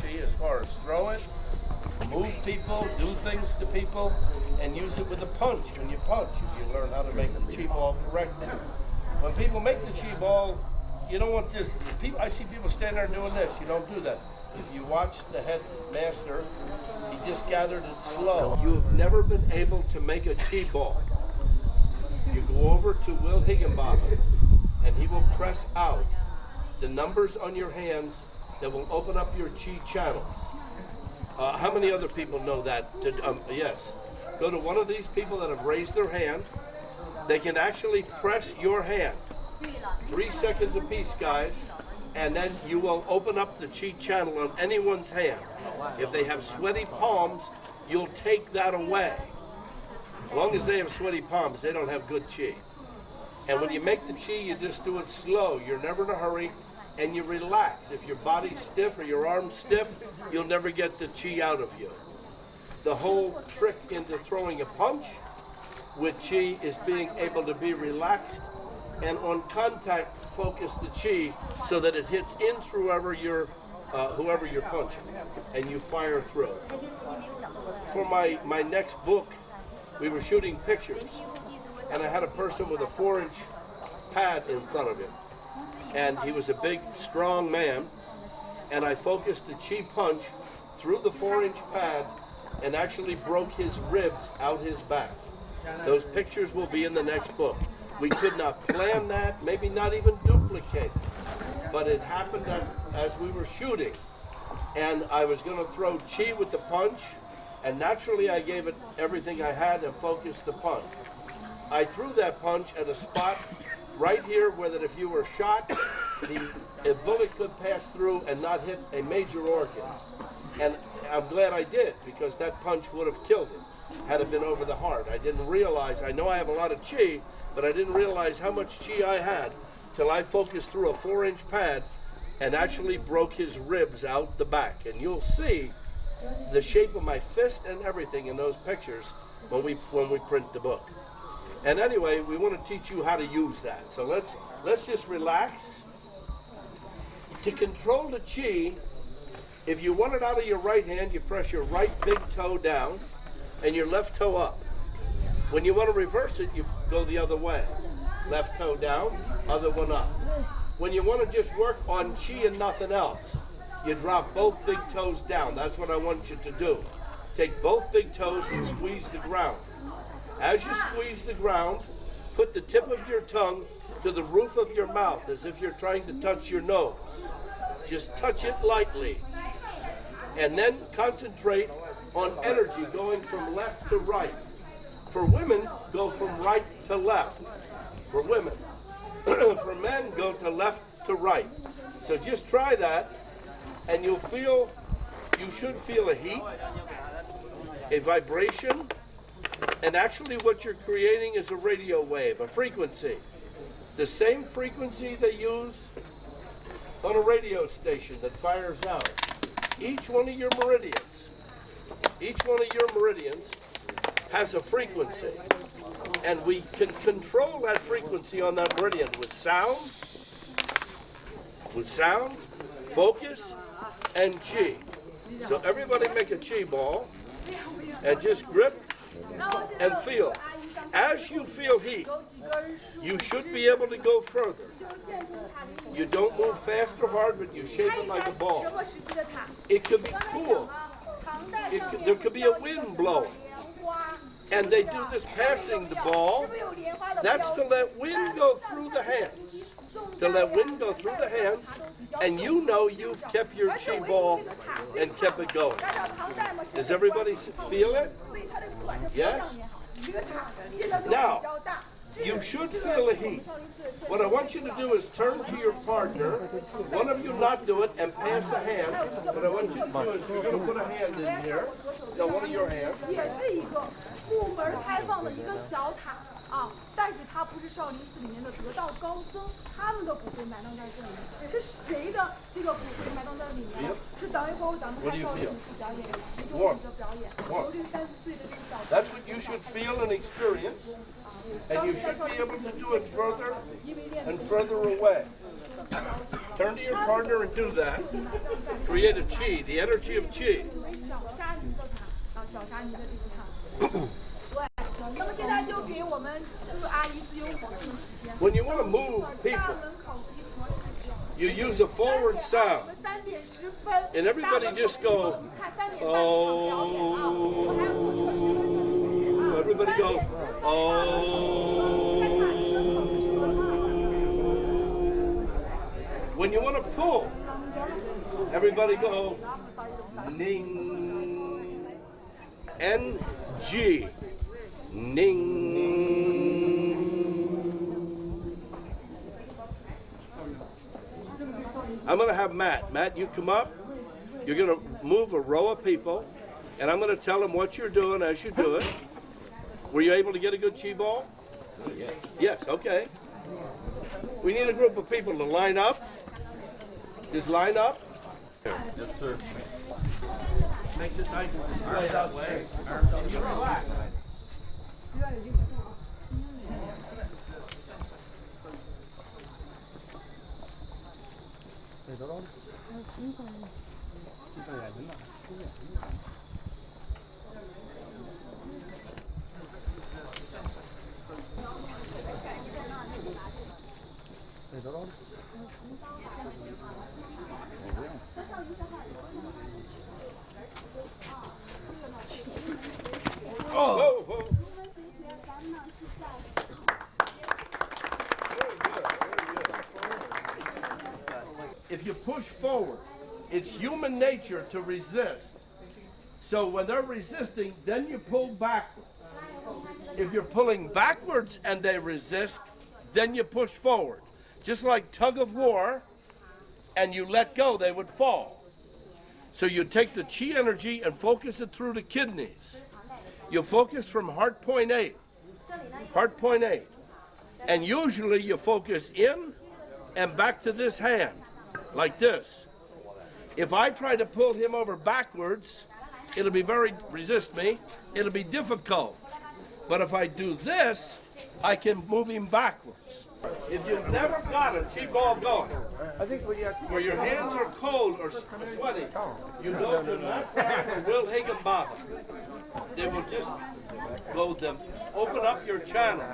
chi as far as throw it, move people, do things to people, and use it with a punch. When you punch, if you learn how to make the chi ball correctly. When people make the chi ball, you don't want just people. I see people stand there doing this. You don't do that. If you watch the headmaster, he just gathered it slow. You have never been able to make a chi ball. You go over to Will Higginbotham, and he will press out the numbers on your hands that will open up your chi channels. How many other people know that? Yes. Go to one of these people that have raised their hand. They can actually press your hand. 3 seconds apiece, guys. And then you will open up the chi channel on anyone's hand. If they have sweaty palms, you'll take that away. As long as they have sweaty palms, they don't have good chi. And when you make the chi, you just do it slow. You're never in a hurry, and you relax. If your body's stiff or your arm's stiff, you'll never get the chi out of you. The whole trick into throwing a punch with chi is being able to be relaxed and on contact focus the chi so that it hits in through whoever you're punching, and you fire through. For my next book, we were shooting pictures, and I had a person with a 4-inch pad in front of him, and he was a big, strong man, and I focused the chi punch through the 4-inch pad and actually broke his ribs out his back. Those pictures will be in the next book. We could not plan that, maybe not even duplicate, but it happened as we were shooting, and I was going to throw chi with the punch, and naturally I gave it everything I had and focused the punch. I threw that punch at a spot right here where that if you were shot, the bullet could pass through and not hit a major organ. And I'm glad I did, because that punch would have killed him had it been over the heart. I didn't realize, I know I have a lot of chi, but I didn't realize how much chi I had till I focused through a 4-inch pad and actually broke his ribs out the back. And you'll see the shape of my fist and everything in those pictures when we print the book. And anyway, we want to teach you how to use that. So let's just relax. To control the chi, if you want it out of your right hand, you press your right big toe down and your left toe up. When you want to reverse it, you go the other way. Left toe down, other one up. When you want to just work on chi and nothing else, you drop both big toes down. That's what I want you to do. Take both big toes and squeeze the ground. As you squeeze the ground, put the tip of your tongue to the roof of your mouth as if you're trying to touch your nose. Just touch it lightly. And then concentrate on energy going from left to right. For women, go from right to left. For women. For men, go to left to right. So just try that, and you should feel a heat, a vibration, and actually what you're creating is a radio wave, a frequency. The same frequency they use on a radio station that fires out. Each one of your meridians has a frequency, and we can control that frequency on that meridian with sound, focus, and chi. So everybody make a chi ball and just grip and feel. As you feel heat, you should be able to go further. You don't move fast or hard, but you shape it like a ball. It could be cool. There could be a wind blowing. And they do this passing the ball. That's to let wind go through the hands. To let wind go through the hands, and you know you've kept your chi ball and kept it going. Does everybody feel it? Yes? Now, you should feel the heat. What I want you to do is turn to your partner, one of you not do it, and pass a hand. What I want you to do is you're going to put a hand in here, one of your hands. 啊，但是他不是少林寺里面的得道高僧，他们的骨灰埋葬在这里。是谁的这个骨灰埋葬在里面？是等一会儿咱们看少林武术表演有其中一个表演，由这个3、4岁的这个小孩。That's what you should feel and experience, and you should be able to do it further and further away. turn to your partner and do that. Create a chi, the energy of chi. 小沙弥的场啊，小沙弥的这个场。对，那么现在就给我们叔叔阿姨自由活动的时间。 When you want to move 大 people, 门口集合。 you use a forward sound. 3点10分。 And everybody just go, 看3点半这场表演啊，我还要做这个10分钟的时间啊。 everybody go, oh. When you want to pull, everybody go, ning, N-G, ning. I'm going to have Matt. Matt, you come up. You're going to move a row of people, and I'm going to tell them what you're doing as you do it. Were you able to get a good chi ball? Yes, okay. We need a group of people to line up. Just line up. Yes, sir. Makes it nice and displayed out there. And you relax. Oh, oh, oh. If you push forward, it's human nature to resist. So when they're resisting, then you pull backwards. If you're pulling backwards and they resist, then you push forward. Just like tug of war, and you let go, they would fall. So you take the chi energy and focus it through the kidneys. You focus from heart point 8. Heart point 8. And usually you focus in and back to this hand, like this. If I try to pull him over backwards, it'll be resist me, it'll be difficult. But if I do this, I can move him backwards. If you've never got a chi ball going, where your hands are cold or sweaty, you go to left hand or Will Higginbotham. They will just go them, open up your channel,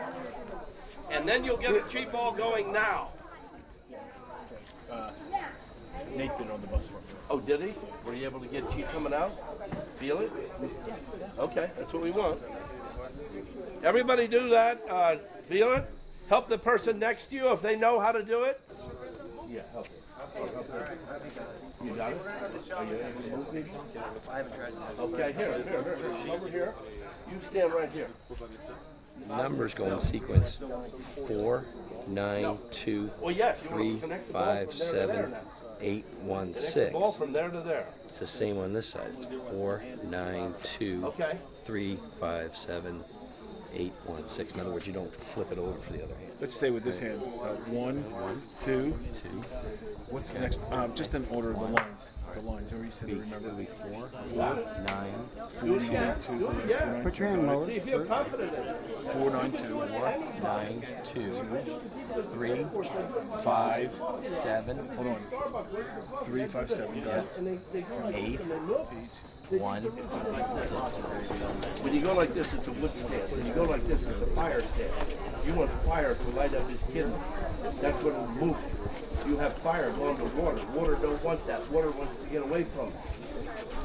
and then you'll get a chi ball going now. Nathan on the bus for me. Oh, did he? Were you able to get chi coming out? Feel it? Okay, that's what we want. Everybody do that. Feel it? Help the person next to you if they know how to do it. Yeah, help it. You got it? Are you able to move people? I haven't tried to. Okay, here. Over here. You stand right here. Numbers go in sequence 4, 9, 2, Well, yes. 3, 5, 7, 8, 1, 6. Ball from there to there. It's the same on this side. It's 4, 9, 2, Okay. 3, 5, 7, 8, 1, 6. In other words, you don't flip it over for the other hand. Let's stay with this hand. 1, 2. What's the next? Just in order of the lines. The lines. Or you said remember. 4, 9, Do it again. 2. Do it again. Put your hand lower. See if you feel confident in it. 4, 9, 2. 9, 2, 3, 5, 7, Hold on. 3, 5, 7. Got it. 8, 1, 6. When you go like this, it's a wood stand. When you go like this, it's a fire stand. You want fire to light up his kidney. That's what will move you. You have fire going to water. Water don't want that. Water wants to get away from it.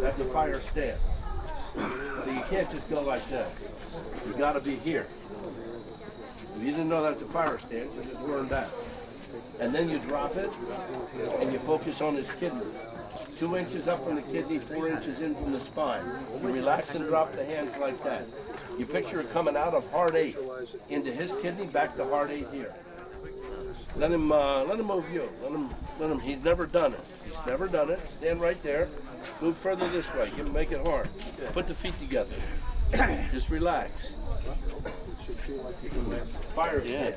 That's a fire stand. So you can't just go like this. You got to be here. If you didn't know that's a fire stand, you just learn that. And then you drop it, and you focus on his kidney. 2 inches up from the kidney, 4 inches in from the spine. You relax and drop the hands like that. You picture it coming out of heart 8 into his kidney, back to heart 8 here. Let him move you. Let him. He's never done it. He's never done it. Stand right there. Move further this way. Make it hard. Put the feet together. Just relax. Fire stand.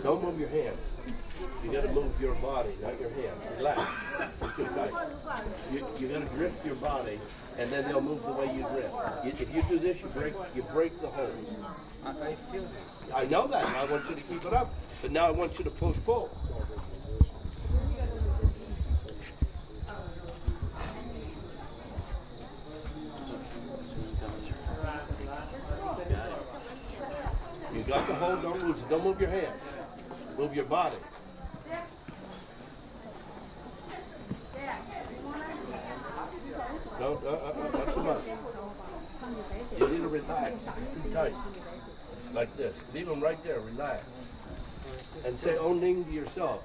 Don't move your hands. You got to move your body, not your hand. Relax. You're too tight. You got to drift your body, and then they'll move the way you drift. If you do this, you break the holds. I feel it. I know that. I want you to keep it up, but now I want you to push-pull. You got the hold, don't lose it. Don't move your hands. Move your body. Don't, not too much. You need to relax. Too tight. Like this. Leave them right there. Relax. And say "Oning" to yourself.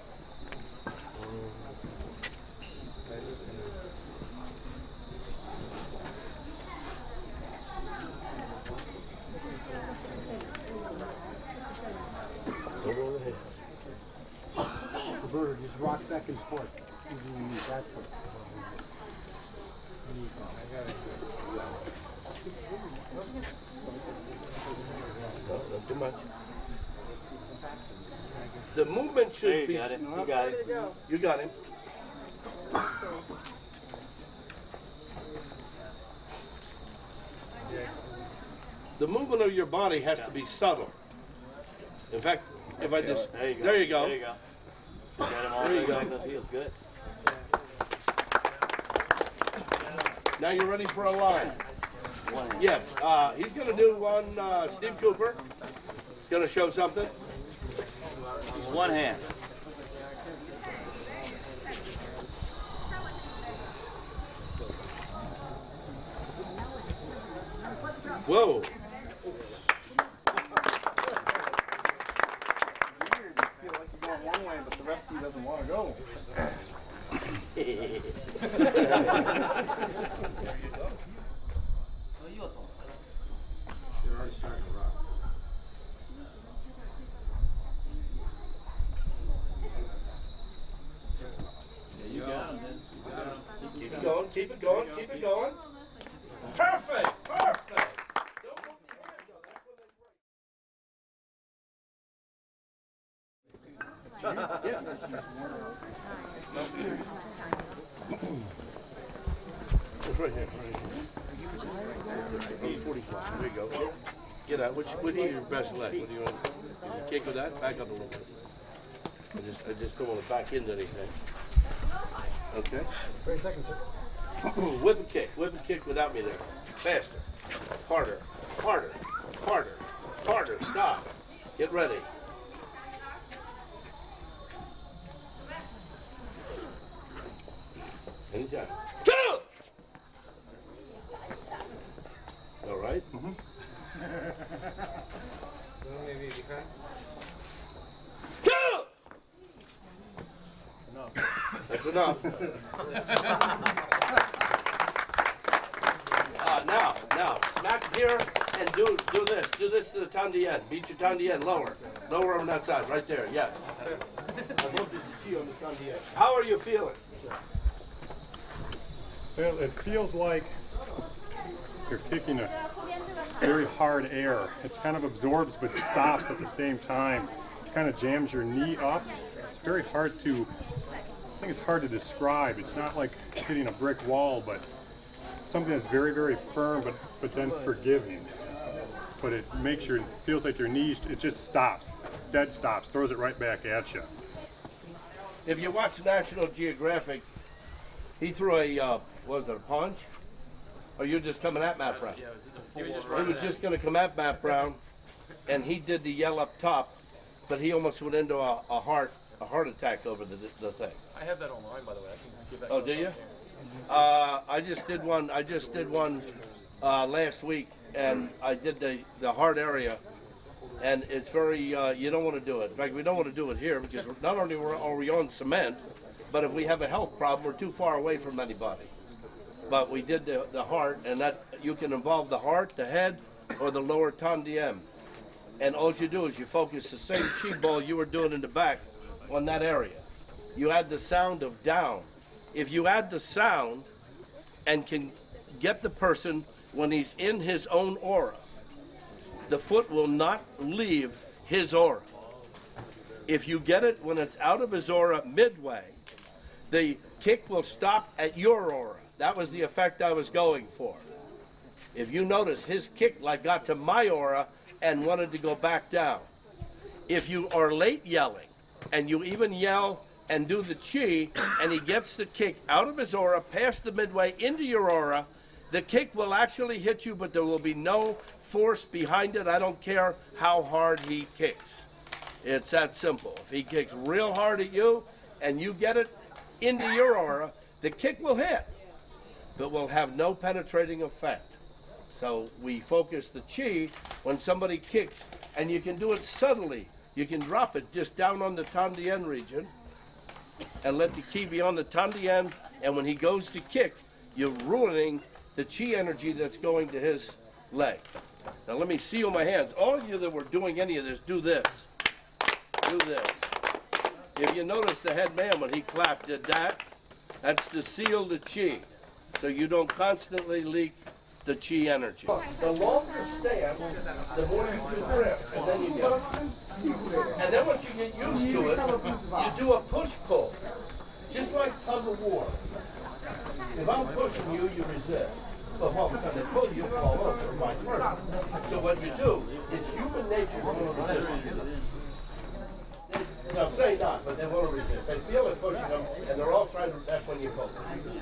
Roberta, just rock back and forth. That's it. No, not too much. The movement should be. You got it. You got it. You got him. The movement of your body has to be subtle. In fact, if I just There you go. there you go. There you go. You got him all There you the way go. back. That feels good. Now you're ready for a line. One hand. Yes, he's going to do one. Steve Cooper. He's going to show something. One hand. Whoa. feel like you're going one way, but the rest of you doesn't want to go. They're already starting to rock. Yeah, you got him, then. You got him. Keep it going, keep it going, keep it going. Perfect, perfect. Don't move your hands though, that's when they break. Yeah. It's right here, right here. 45, there you go. Get out, which is your best leg? What do you want? Kick with that, back up a little bit. I just don't want to back into anything. Okay. 30 seconds, sir. Whip and kick without me there. Faster, harder, harder, harder, harder. Stop. Get ready. Anytime. Two! All right. Two! That's enough. Now, smack here and do this. Do this to the tandien. Beat your tandien lower. Lower on that side, right there, yes. I want this to on the tandien. How are you feeling? Well, it feels like you're kicking a very hard air. It kind of absorbs but stops at the same time. It kind of jams your knee up. It's very hard to, I think it's hard to describe. It's not like hitting a brick wall, but something that's very, very firm but then forgiving. But it makes your, feels like your knee, it just stops, dead stops, throws it right back at you. If you watch National Geographic, he threw a, what was it, a punch? Or you're just coming at Matt Brown? He was just going to come at Matt Brown, and he did the yell up top, but he almost went into a heart attack over the thing. I have that online, by the way. I can give that. Oh, do you? I just did one last week, and I did the heart area, and it's very, you don't want to do it. In fact, we don't want to do it here because not only are we on cement, but if we have a health problem, we're too far away from anybody. But we did the heart, and that you can involve the heart, the head, or the lower tandien. And all you do is you focus the same chi ball you were doing in the back on that area. You add the sound of down. If you add the sound and can get the person when he's in his own aura, the foot will not leave his aura. If you get it when it's out of his aura midway, the kick will stop at your aura. That was the effect I was going for. If you notice, his kick like got to my aura and wanted to go back down. If you are late yelling, and you even yell and do the chi, and he gets the kick out of his aura, past the midway into your aura, the kick will actually hit you, but there will be no force behind it. I don't care how hard he kicks. It's that simple. If he kicks real hard at you and you get it into your aura, the kick will hit, but will have no penetrating effect. So we focus the chi when somebody kicks, and you can do it subtly. You can drop it just down on the Tandien region and let the ki be on the Tandien, and when he goes to kick, you're ruining the chi energy that's going to his leg. Now let me seal my hands. All of you that were doing any of this, do this. Do this. If you notice the head man when he clapped did that, that's to seal the chi, so you don't constantly leak the chi energy. The longer stance, the more you can grip, and then you get it. And then once you get used to it, you do a push-pull, just like tug of war. If I'm pushing you, you resist. But all of a sudden I pull you, fall over, or vice versa. So what you do, it's human nature to want to resist. No, say not, but they want to resist. They feel it pushing them, and they're all trying to, that's when you pull them. You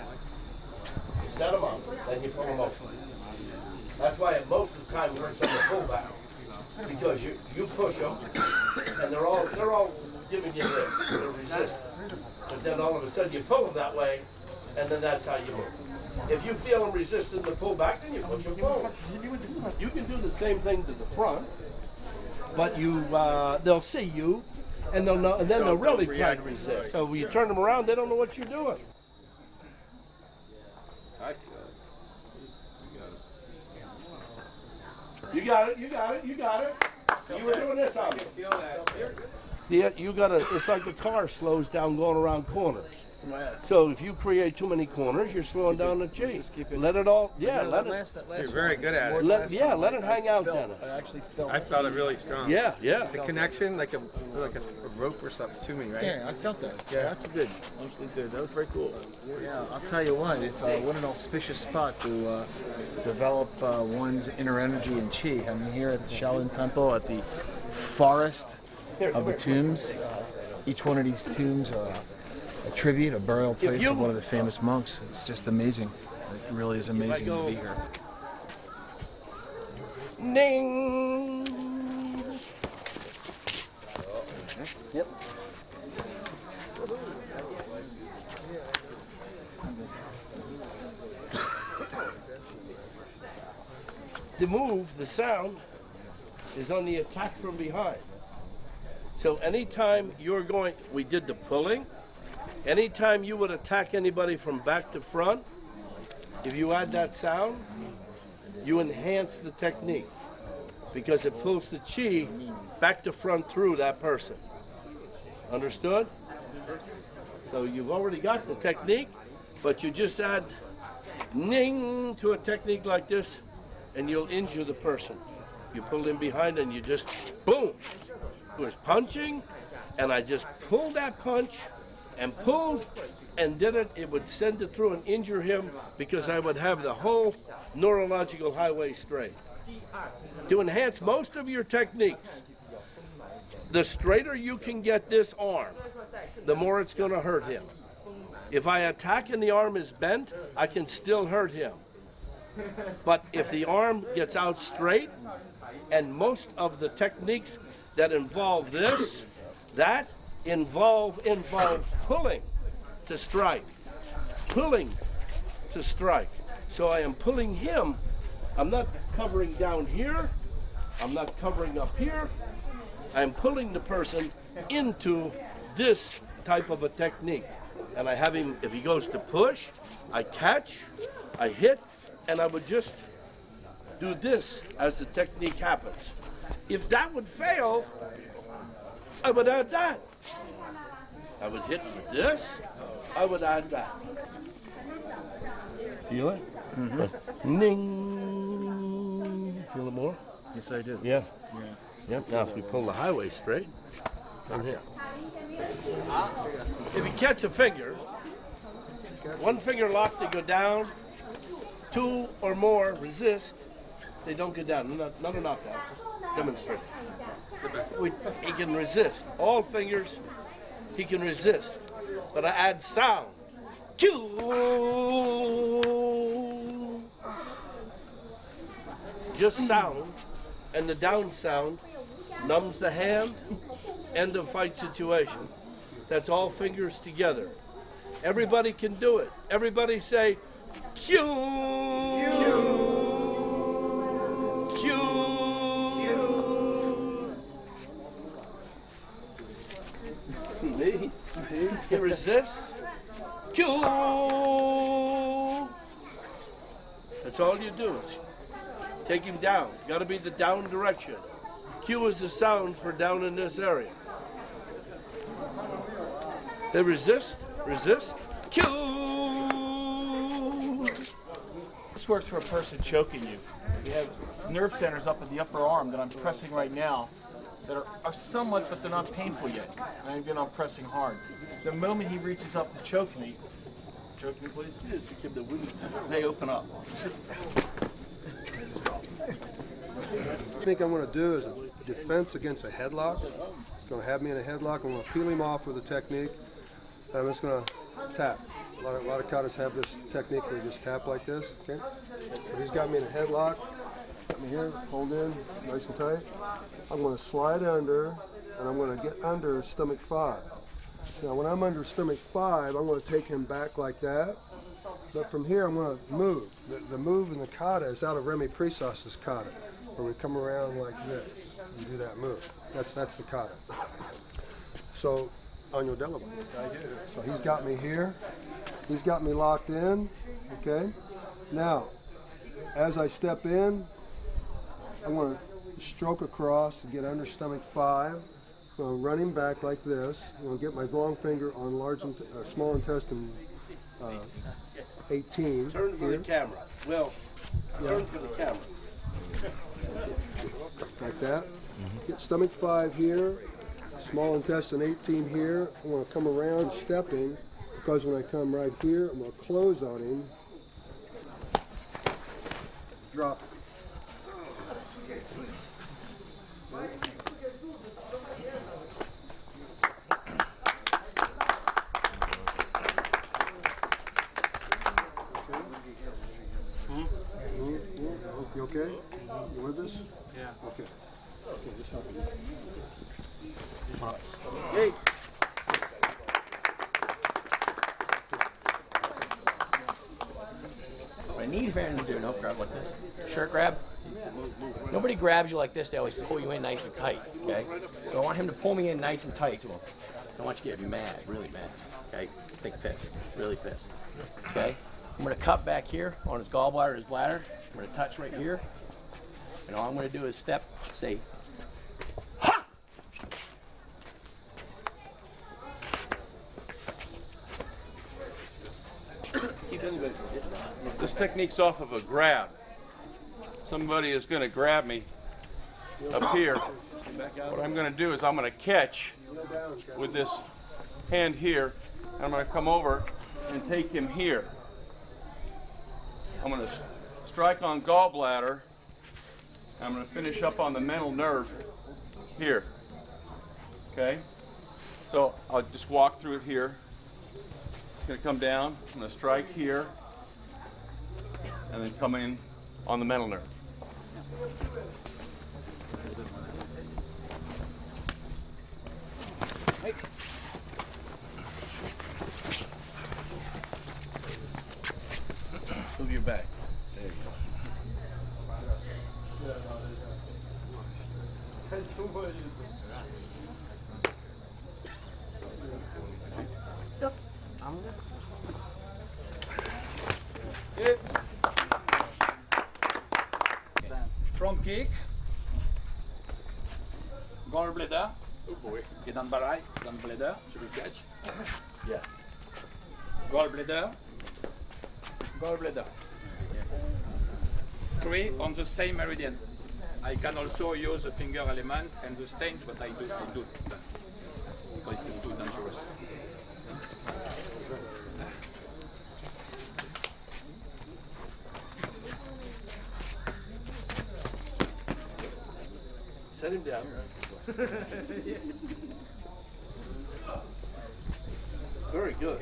set them up, then you pull them over. That's why most of the time it works on the pullback, because you push them, and they're all giving you this, they're resisting. But then all of a sudden you pull them that way, and then that's how you move. If you feel them resisting the pullback, then you push them forward. You can do the same thing to the front, but they'll see you, and they'll know, and then they'll really try to resist. So when you turn them around, they don't know what you're doing. You got it, you got it, you got it. You were doing this on me. Yeah, you gotta, it's like the car slows down going around corners. So if you create too many corners, you're slowing down the chi. Let it all, yeah, let it. You're very good at it. Let it hang out, Dennis. I felt it really strong. Yeah, yeah. The connection, like a rope or something to me, right? Yeah, I felt that. Yeah, that's good. Absolutely good. That was very cool. Yeah, I'll tell you what. What an auspicious spot to develop one's inner energy and chi. I'm here at the Shaolin Temple at the forest of the tombs. Each one of these tombs are a tribute, a burial place of one of the famous monks. It's just amazing. It really is amazing to be here. Ning. Yep. The move, the sound, is on the attack from behind. So anytime you're going, we did the pulling, anytime you would attack anybody from back to front, if you add that sound, you enhance the technique because it pulls the chi back to front through that person. Understood? So you've already got the technique, but you just add ning to a technique like this and you'll injure the person. You pull in behind and you just, boom. It was punching, and I just pulled that punch and pulled and did it. It would send it through and injure him because I would have the whole neurological highway straight. To enhance most of your techniques, the straighter you can get this arm, the more it's going to hurt him. If I attack and the arm is bent, I can still hurt him. But if the arm gets out straight, and most of the techniques that involve this, that involve pulling to strike, pulling to strike. So I am pulling him. I'm not covering down here. I'm not covering up here. I'm pulling the person into this type of a technique. And I have him, if he goes to push, I catch, I hit, and I would just do this as the technique happens. If that would fail, I would add that. I would hit with this, I would add that. Feel it? Mm-hmm. Ning. Feel it more? Yes, I do. Yeah. Yep. Now if we pull the highway straight, I'm here. If you catch a figure, one finger locked, they go down. Two or more resist, they don't go down. Not a knockout, just demonstrate. He can resist. All fingers, he can resist. But I add sound. Just sound, and the down sound numbs the hand. End of fight situation. That's all fingers together. Everybody can do it. Everybody say, Q. Q. Q. Me? He resists. Q. That's all you do. Is take him down. Got to be the down direction. Q is the sound for down in this area. They resist, Q. This works for a person choking you. We have nerve centers up in the upper arm that I'm pressing right now that are somewhat, but they're not painful yet. And again, I'm pressing hard. The moment he reaches up to choke me please, they open up. I think I'm going to do is a defense against a headlock. It's going to have me in a headlock. I'm going to peel him off with a technique. And I'm just going to tap. A lot of katas have this technique where you just tap like this. Okay. But he's got me in a headlock. Got me here, hold in, nice and tight. I'm going to slide under, and I'm going to get under stomach 5. Now, when I'm under stomach 5, I'm going to take him back like that. But from here, I'm going to move. The move in the kata is out of Remy Presas' kata, where we come around like this and do that move. That's the kata. So, on your delivery. Yes, I do. So he's got me here. He's got me locked in. Okay. Now, as I step in, I'm going to stroke across and get under stomach 5. I'm going to run him back like this. I'm going to get my long finger on small intestine 18. Turn for the camera. Will, turn for the camera. Like that. Get stomach 5 here, small intestine 18 here. I'm going to come around stepping, because when I come right here, I'm going to close on him. Drop it. You okay? You with us? Yeah. Okay. Okay, just help me. Hey. What I need Farron to do, no grab like this. Shirt grab. Nobody grabs you like this, they always pull you in nice and tight, okay? So I want him to pull me in nice and tight to him. I want you to get mad, really mad, okay? Think pissed, really pissed, okay? I'm gonna cut back here on his gallbladder, his bladder. I'm gonna touch right here. And all I'm gonna do is step, say, ha! This technique's off of a grab. Somebody is going to grab me up here. What I'm going to do is I'm going to catch with this hand here. And I'm going to come over and take him here. I'm going to strike on gallbladder. I'm going to finish up on the mental nerve here. Okay? So I'll just walk through it here. It's going to come down. I'm going to strike here. And then come in on the mental nerve. Hey. Move your back. There you go. Front kick. Gallbladder. Oh boy. Et dans le barail, dans le bladder, je will catch. Yeah. Gallbladder. Gallbladder. 3 on the same meridian. I can also use the finger element and the stains, but I do. place to be dangerous. Set him down. Very good.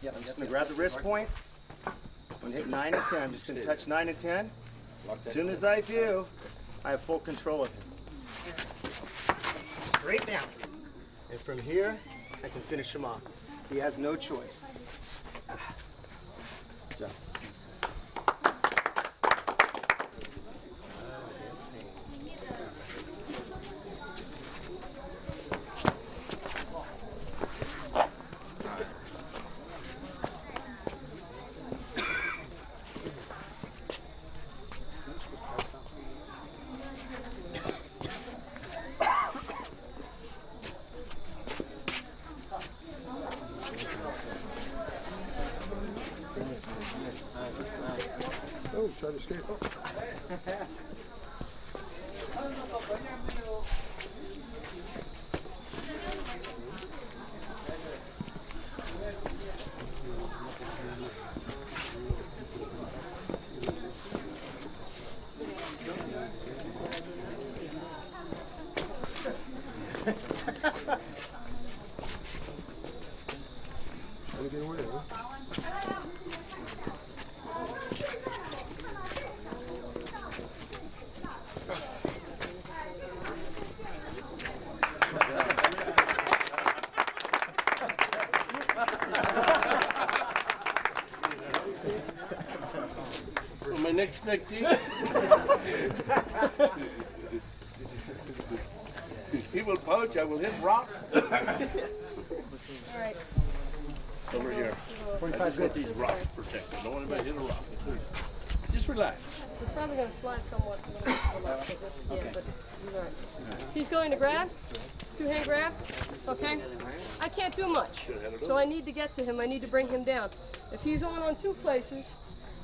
Yeah, I'm just going to grab the wrist points. I'm going to hit 9 and 10. I'm just going to touch 9 and 10. As soon as I do, I have full control of him. Straight down. And from here, I can finish him off. He has no choice. Good job. Oh, try to escape. Oh. Trying to get away, huh? For my next technique, he will punch, I will hit rock. All right. Over here. I just want these rocks protected. I don't want anybody to hit a rock, please. Just relax. He's probably going to slide somewhat. Yeah, but he's all right. He's going to grab. Two-hand grab. Okay. I can't do much, so I need to get to him. I need to bring him down. If he's on two places,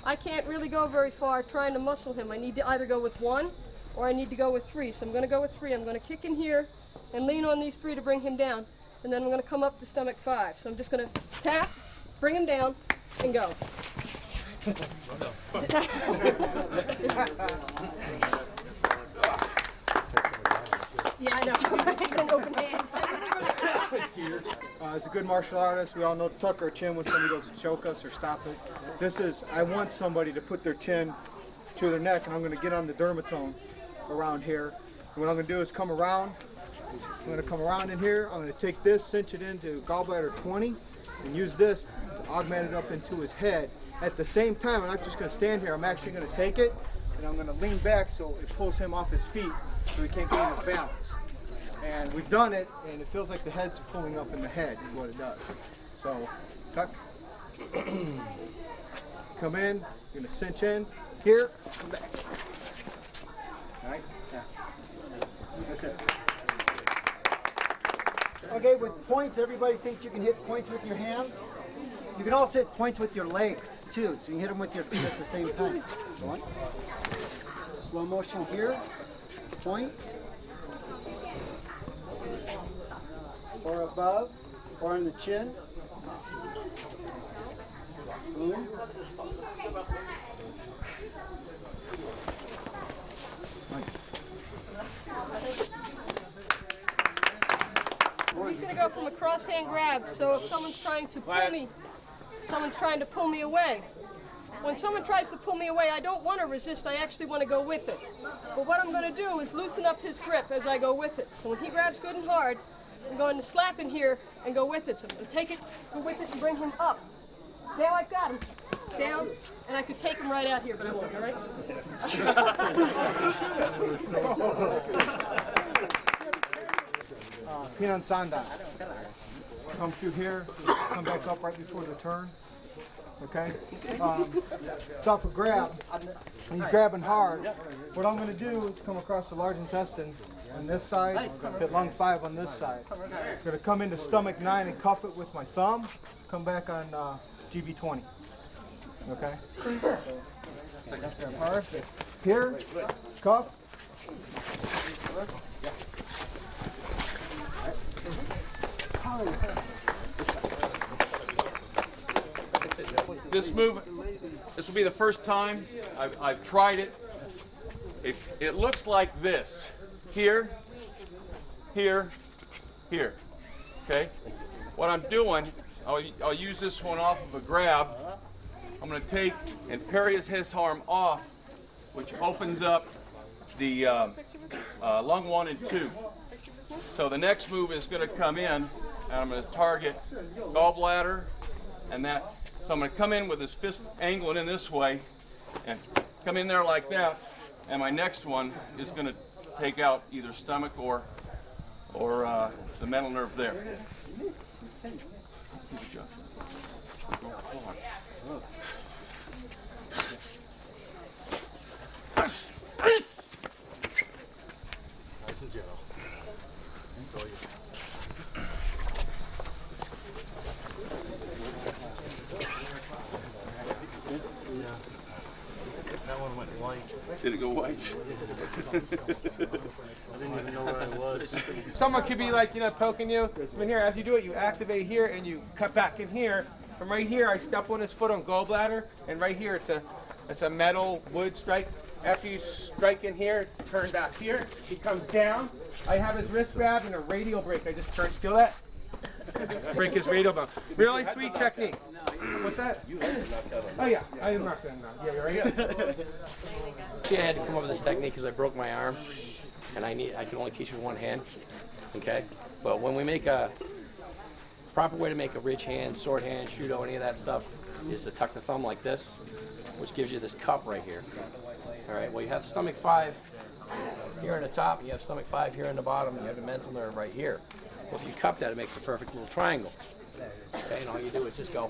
I can't really go very far trying to muscle him. I need to either go with one or I need to go with three. So I'm going to go with three. I'm going to kick in here and lean on these three to bring him down. And then I'm going to come up to stomach 5. So I'm just going to tap, bring him down, and go. Yeah, I know. An open hand. As a good martial artist, we all know to tuck our chin when somebody goes to choke us or stop it. This is, I want somebody to put their chin to their neck, and I'm going to get on the dermatome around here. And what I'm going to do is come around. I'm going to come around in here. I'm going to take this, cinch it into gallbladder 20, and use this to augment it up into his head. At the same time, I'm not just going to stand here. I'm actually going to take it, and I'm going to lean back so it pulls him off his feet so he can't gain his balance. And we've done it, and it feels like the head's pulling up in the head is what it does. So, tuck. Come in. You're going to cinch in. Here. Come back. All right? Yeah. That's it. Okay, with points, everybody thinks you can hit points with your hands. You can also hit points with your legs, too, so you can hit them with your feet at the same time. One. Slow motion here. Point. Or above, or in the chin. Boom. He's going to go from a cross-hand grab, so if someone's trying to pull me, someone's trying to pull me away. When someone tries to pull me away, I don't want to resist, I actually want to go with it. But what I'm going to do is loosen up his grip as I go with it. So when he grabs good and hard, I'm going to slap in here and go with it. So I'm going to take it, go with it, and bring him up. Now I've got him down, and I could take him right out here, but I won't, all right? Pinan Sanda. Come through here, come back up right before the turn. Okay? It's off a grab. He's grabbing hard. What I'm going to do is come across the large intestine on this side, hit lung 5 on this side. I'm going to come into stomach 9 and cuff it with my thumb. Come back on GB 20. Okay? Perfect. Here, cuff, This move, this will be the first time I've tried it. It looks like this. Here, here, here. Okay? What I'm doing, I'll use this one off of a grab. I'm going to take and parry his arm off, which opens up the lung 1 and 2. So the next move is going to come in, and I'm going to target gallbladder and that. So I'm going to come in with his fist angling in this way and come in there like that. And my next one is going to take out either stomach or the mental nerve there. Nice and gentle. That one went white. Did it go white? I didn't even know where I was. Someone could be like, poking you. From here, as you do it, you activate here and you cut back in here. From right here, I step on his foot on gallbladder, and right here, it's a metal wood strike. After you strike in here, turn back here. He comes down. I have his wrist grab and a radial break. I just turn. Feel that? Break his radial bone. Really sweet technique. What's that? Oh yeah, I am not saying that. Yeah, you're right. See, I had to come up with this technique because I broke my arm, and I can only teach with one hand. Okay, but when we make a proper way to make a ridge hand, sword hand, shudo, any of that stuff, is to tuck the thumb like this, which gives you this cup right here. All right. Well, you have stomach 5 here in the top. You have stomach 5 here in the bottom. You have the mental nerve right here. Well, if you cup that, it makes a perfect little triangle. Okay, and all you do is just go